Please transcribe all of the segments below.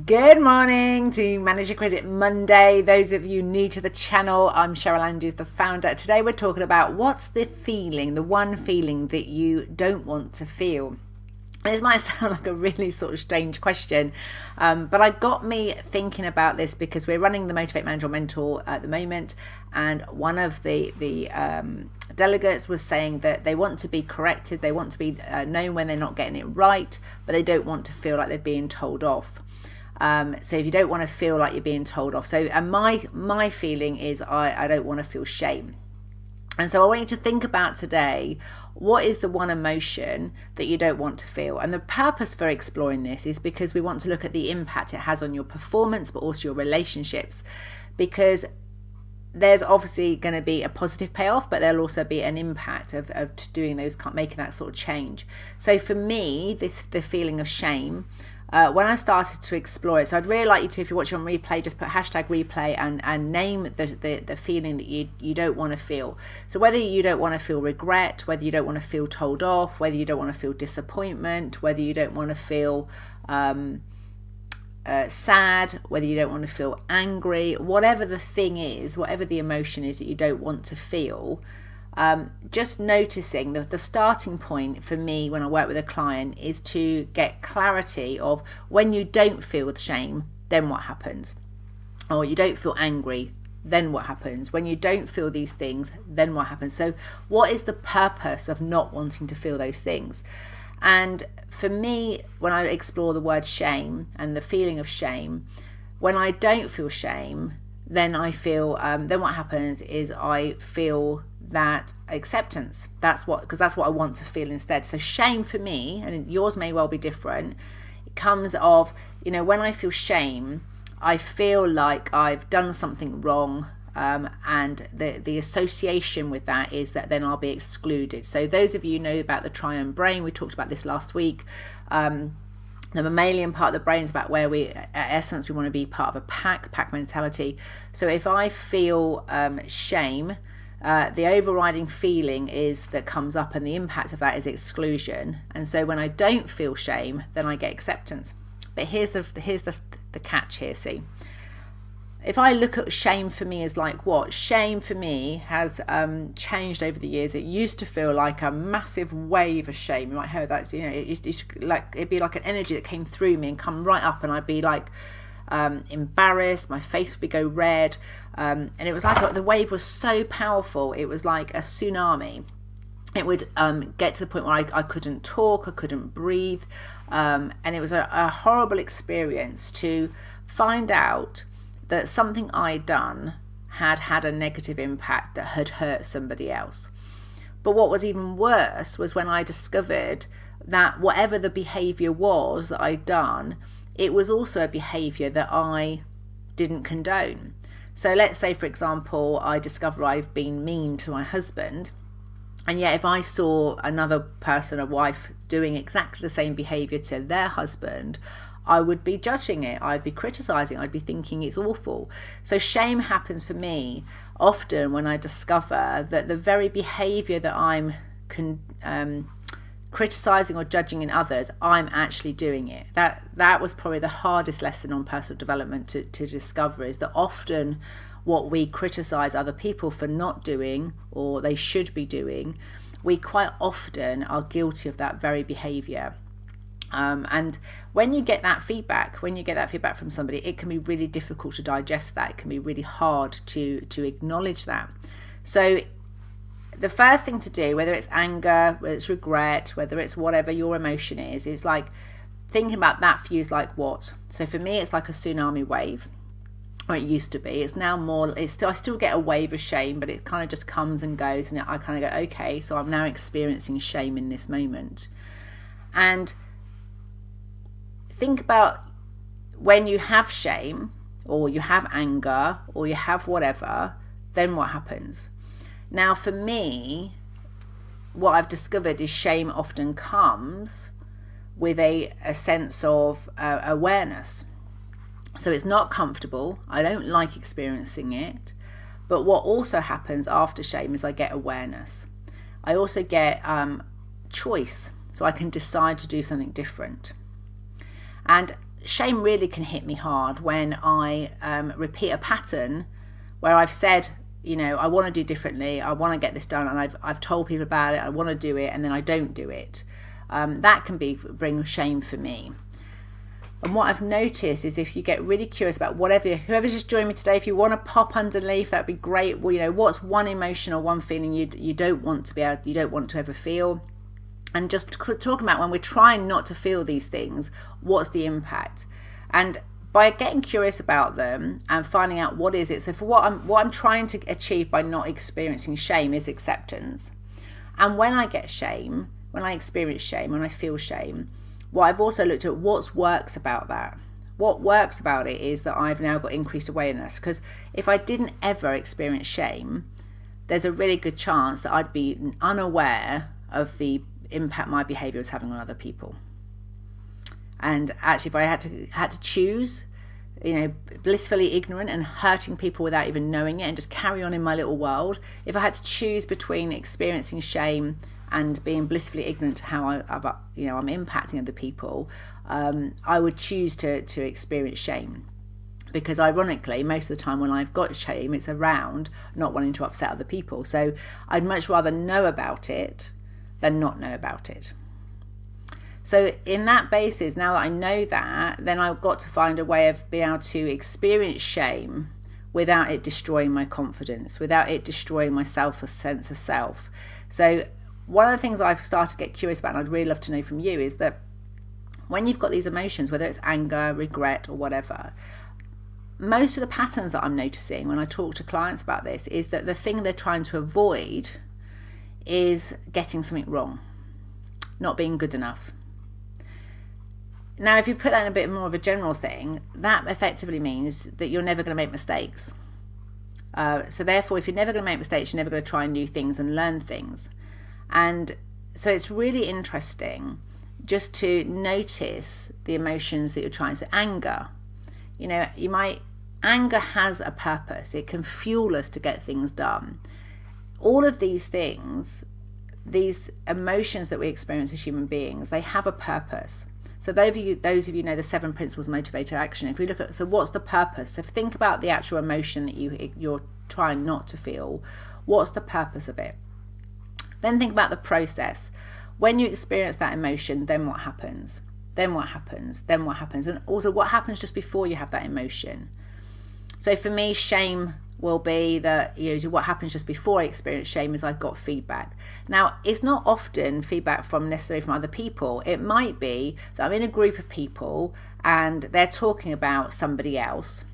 Good morning to Manage Your Credit Monday. Those of you new to the channel, I'm Cheryl Andrews, the founder. Today we're talking about what's the feeling, the one feeling that you don't want to feel. This might sound like a really sort of strange question, but I got me thinking about this because we're running the Motivate Manager Mentor at the moment, and one of the delegates was saying that they want to be corrected, they want to be known when they're not getting it right, but they don't want to feel like they're being told off. So if you don't want to feel like you're being told off, and my feeling is I don't want to feel shame. And so I want you to think about today, what is the one emotion that you don't want to feel? And the purpose for exploring this is because we want to look at the impact it has on your performance, but also your relationships, because there's obviously going to be a positive payoff, but there'll also be an impact of doing those, making that sort of change. So for me, the feeling of shame, when I started to explore it, so I'd really like you to, if you're watching on replay, just put hashtag replay and name the feeling that you don't want to feel. So whether you don't want to feel regret, whether you don't want to feel told off, whether you don't want to feel disappointment, whether you don't want to feel sad, whether you don't want to feel angry, whatever the thing is, whatever the emotion is that you don't want to feel, just noticing that the starting point for me when I work with a client is to get clarity of when you don't feel shame, then what happens? Or you don't feel angry, then what happens? When you don't feel these things, then what happens? So what is the purpose of not wanting to feel those things? And for me, when I explore the word shame and the feeling of shame, when I don't feel shame, then I feel, then what happens is I feel that acceptance. Because that's what I want to feel instead. So shame for me, and yours may well be different, it comes of, when I feel shame, I feel like I've done something wrong, and the association with that is that then I'll be excluded. So those of you who know about the triune brain, we talked about this last week. The mammalian part of the brain is about where at essence, we want to be part of a pack mentality. So if I feel shame, the overriding feeling is that comes up, and the impact of that is exclusion. And so when I don't feel shame, then I get acceptance. But here's the catch here. See, if I look at shame for me as like what? Shame for me has changed over the years. It used to feel like a massive wave of shame. You might hear that. It'd be like an energy that came through me and come right up, and I'd be like embarrassed. My face would go red, and it was like the wave was so powerful. It was like a tsunami. It would get to the point where I couldn't talk, I couldn't breathe, and it was a horrible experience to find out that something I'd done had a negative impact, that had hurt somebody else. But what was even worse was when I discovered that whatever the behaviour was that I'd done, it was also a behaviour that I didn't condone. So let's say, for example, I discover I've been mean to my husband, and yet if I saw another person, a wife, doing exactly the same behaviour to their husband, I would be judging it, I'd be criticising, I'd be thinking it's awful. So shame happens for me often when I discover that the very behaviour that I'm criticising or judging in others, I'm actually doing it. That was probably the hardest lesson on personal development to discover, is that often what we criticise other people for not doing, or they should be doing, we quite often are guilty of that very behaviour. And when you get that feedback from somebody, it can be really difficult to digest that. It can be really hard to acknowledge that. So the first thing to do, whether it's anger, whether it's regret, whether it's whatever your emotion is like thinking about that for you is like what? So for me, it's like a tsunami wave. Or it used to be. It's now more, I still get a wave of shame, but it kind of just comes and goes, and I kind of go, okay, so I'm now experiencing shame in this moment. And think about when you have shame, or you have anger, or you have whatever, then what happens? Now for me, what I've discovered is shame often comes with a sense of awareness. So it's not comfortable. I don't like experiencing it. But what also happens after shame is I get awareness. I also get choice. So I can decide to do something different. And shame really can hit me hard when I repeat a pattern where I've said, I want to do differently, I want to get this done, and I've told people about it, I want to do it, and then I don't do it. That can bring shame for me. And what I've noticed is if you get really curious about whoever's just joined me today, if you want to pop underneath, that'd be great. Well, what's one emotion or one feeling you don't want to ever feel? And just talking about when we're trying not to feel these things, what's the impact? And by getting curious about them and finding out what is it. So for what I'm trying to achieve by not experiencing shame is acceptance. And when I experience shame, when I feel shame, what I've also looked at what works about that. What works about it is that I've now got increased awareness, because if I didn't ever experience shame, there's a really good chance that I'd be unaware of the impact my behavior is having on other people. And actually, if I had to choose, blissfully ignorant and hurting people without even knowing it and just carry on in my little world, if I had to choose between experiencing shame and being blissfully ignorant to how I'm impacting other people, I would choose to experience shame. Because ironically, most of the time when I've got shame, it's around not wanting to upset other people. So I'd much rather know about it than not know about it. So in that basis, now that I know that, then I've got to find a way of being able to experience shame without it destroying my confidence, without it destroying my sense of self. So one of the things I've started to get curious about, and I'd really love to know from you, is that when you've got these emotions, whether it's anger, regret, or whatever, most of the patterns that I'm noticing when I talk to clients about this is that the thing they're trying to avoid is getting something wrong, not being good enough. Now, if you put that in a bit more of a general thing, that effectively means that you're never going to make mistakes. So therefore, if you're never going to make mistakes, you're never going to try new things and learn things. And so it's really interesting just to notice the emotions that you're trying to anger. Anger has a purpose. It can fuel us to get things done. All of these things, these emotions that we experience as human beings, they have a purpose. So those of you know the 7 principles of motivated action. If we look at, so what's the purpose? So think about the actual emotion that you're trying not to feel. What's the purpose of it? Then think about the process. When you experience that emotion, then what happens? Then what happens? Then what happens? And also, what happens just before you have that emotion? So for me, shame will be that, what happens just before I experience shame is I've got feedback. Now, it's not often feedback necessarily from other people. It might be that I'm in a group of people and they're talking about somebody else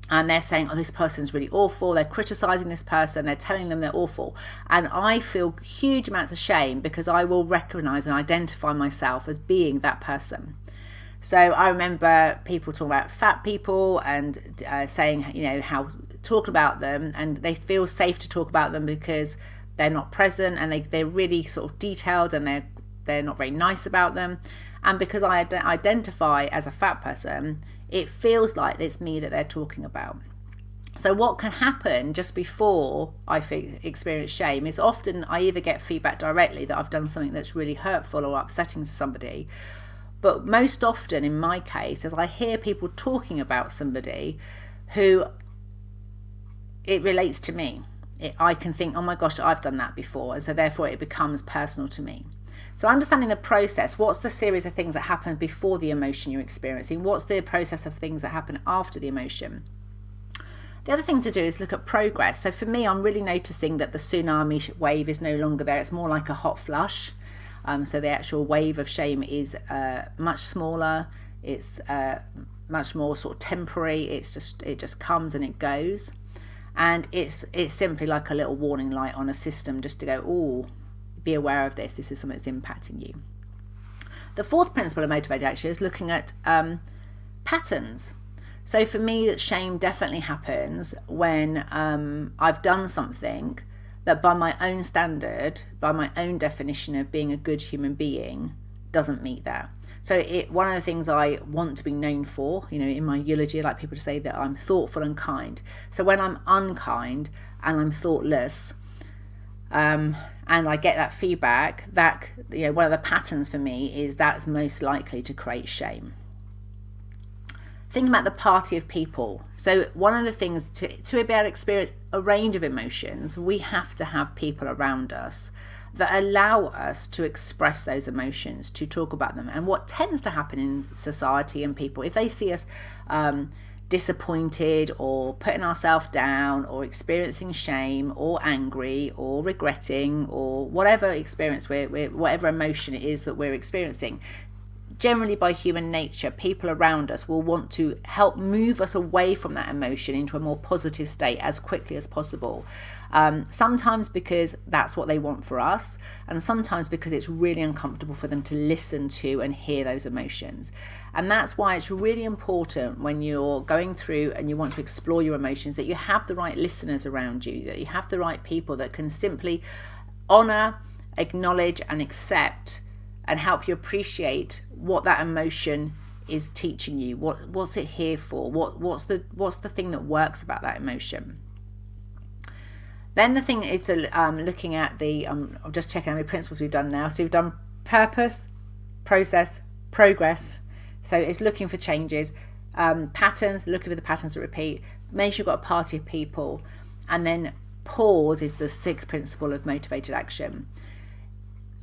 and they're saying, oh, this person's really awful. They're criticizing this person. They're telling them they're awful. And I feel huge amounts of shame because I will recognize and identify myself as being that person. So I remember people talking about fat people and saying, how talk about them, and they feel safe to talk about them because they're not present and they're really sort of detailed and they're not very nice about them. And because I identify as a fat person, it feels like it's me that they're talking about. So what can happen just before I experience shame is often I either get feedback directly that I've done something that's really hurtful or upsetting to somebody, but most often in my case, as I hear people talking about somebody who it relates to me, I can think, oh my gosh, I've done that before, and so therefore it becomes personal to me. So understanding the process, what's the series of things that happen before the emotion you're experiencing? What's the process of things that happen after the emotion? The other thing to do is look at progress. So for me, I'm really noticing that the tsunami wave is no longer there. It's more like a hot flush. So the actual wave of shame is much smaller. It's much more sort of temporary. It just comes and it goes. And it's simply like a little warning light on a system just to go, oh, be aware of this. This is something that's impacting you. The fourth principle of motivated action is looking at patterns. So for me, shame definitely happens when I've done something that by my own standard, by my own definition of being a good human being, doesn't meet that. So one of the things I want to be known for, in my eulogy, I like people to say that I'm thoughtful and kind. So when I'm unkind and I'm thoughtless, and I get that feedback, that one of the patterns for me is that's most likely to create shame. think about the party of people. So one of the things to be able to experience a range of emotions, we have to have people around us that allow us to express those emotions, to talk about them. And what tends to happen in society and people, if they see us disappointed or putting ourselves down or experiencing shame or angry or regretting or whatever experience whatever emotion it is that we're experiencing, generally by human nature, people around us will want to help move us away from that emotion into a more positive state as quickly as possible. Sometimes because that's what they want for us, and sometimes because it's really uncomfortable for them to listen to and hear those emotions. And that's why it's really important when you're going through and you want to explore your emotions that you have the right listeners around you, that you have the right people that can simply honor, acknowledge and accept and help you appreciate what that emotion is teaching you. What's it here for? What's the thing that works about that emotion? Then the thing is looking at the I'm just checking how many principles we've done now. So we've done purpose, process, progress. So it's looking for changes, patterns, looking for the patterns that repeat. Make sure you've got a party of people, and then pause is the 6th principle of motivated action.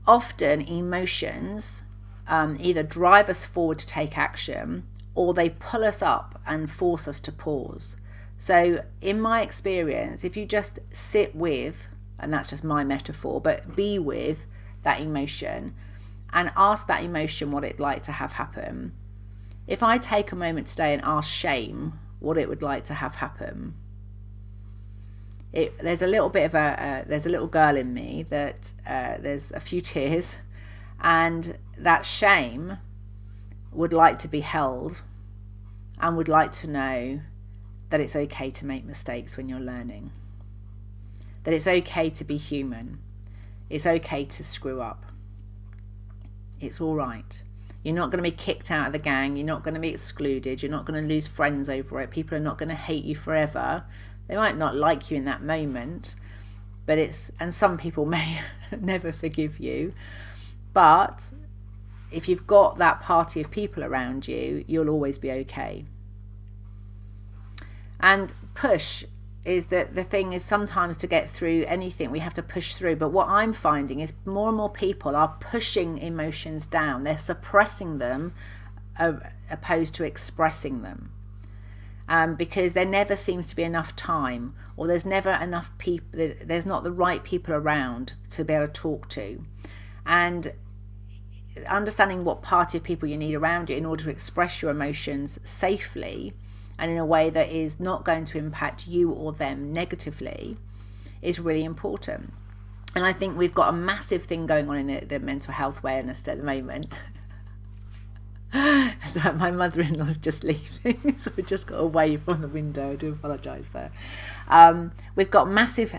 Often emotions either drive us forward to take action, or they pull us up and force us to pause. So in my experience, if you just sit with, and that's just my metaphor, but be with that emotion and ask that emotion what it'd like to have happen. If I take a moment today and ask shame what it would like to have happen, there's a little bit of there's a little girl in me that there's a few tears, and that shame would like to be held and would like to know that it's okay to make mistakes when you're learning, that it's okay to be human, it's okay to screw up, it's all right. You're not going to be kicked out of the gang, you're not going to be excluded, you're not going to lose friends over it, people are not going to hate you forever. They might not like you in that moment, but and some people may never forgive you, but if you've got that party of people around you, you'll always be okay. And push is that the thing is sometimes to get through anything we have to push through, but what I'm finding is more and more people are pushing emotions down. They're suppressing them opposed to expressing them, because there never seems to be enough time, or there's never enough people, there's not the right people around to be able to talk to. And understanding what party of people you need around you in order to express your emotions safely and in a way that is not going to impact you or them negatively is really important. And I think we've got a massive thing going on in the mental health awareness at the moment. So my mother-in-law's just leaving, so we just got away from the window. I do apologise there. We've got massive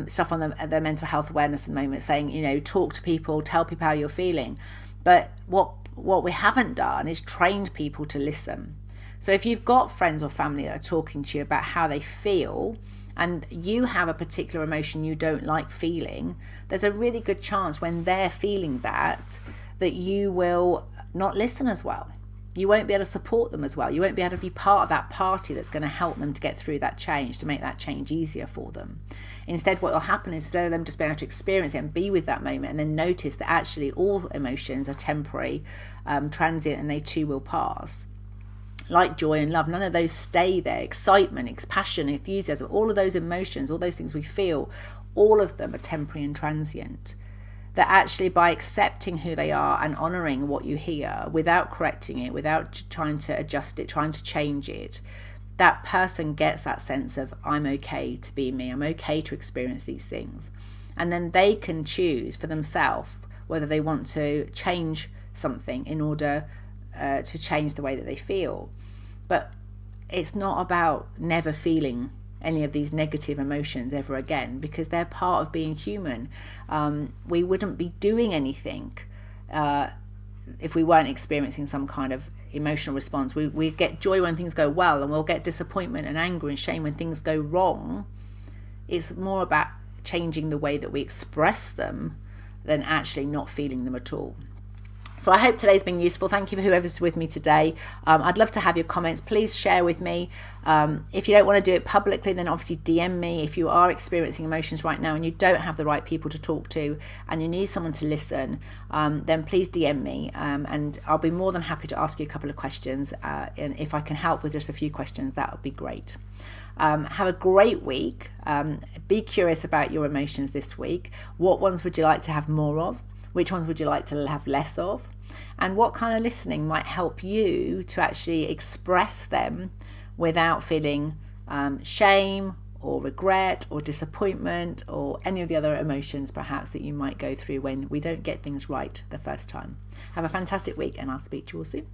stuff on the mental health awareness at the moment, saying, talk to people, tell people how you're feeling. But what we haven't done is trained people to listen. So if you've got friends or family that are talking to you about how they feel, and you have a particular emotion you don't like feeling, there's a really good chance when they're feeling that you will not listen as well. You won't be able to support them as well. You won't be able to be part of that party that's going to help them to get through that change, to make that change easier for them. Instead, what will happen is, instead of them just being able to experience it and be with that moment and then notice that actually all emotions are temporary, transient, and they too will pass. Like joy and love, none of those stay there. Excitement, passion, enthusiasm, all of those emotions, all those things we feel, all of them are temporary and transient. That actually by accepting who they are and honouring what you hear without correcting it, without trying to adjust it, trying to change it, that person gets that sense of, I'm okay to be me, I'm okay to experience these things. And then they can choose for themselves whether they want to change something in order to change the way that they feel. But it's not about never feeling any of these negative emotions ever again, because they're part of being human. We wouldn't be doing anything if we weren't experiencing some kind of emotional response. We get joy when things go well, and we'll get disappointment and anger and shame when things go wrong. It's more about changing the way that we express them than actually not feeling them at all. So I hope today's been useful. Thank you for whoever's with me today. I'd love to have your comments. Please share with me. If you don't want to do it publicly, then obviously DM me. If you are experiencing emotions right now and you don't have the right people to talk to and you need someone to listen, then please DM me, and I'll be more than happy to ask you a couple of questions. And if I can help with just a few questions, that would be great. Have a great week. Be curious about your emotions this week. What ones would you like to have more of? Which ones would you like to have less of? And what kind of listening might help you to actually express them without feeling shame or regret or disappointment or any of the other emotions perhaps that you might go through when we don't get things right the first time. Have a fantastic week, and I'll speak to you all soon.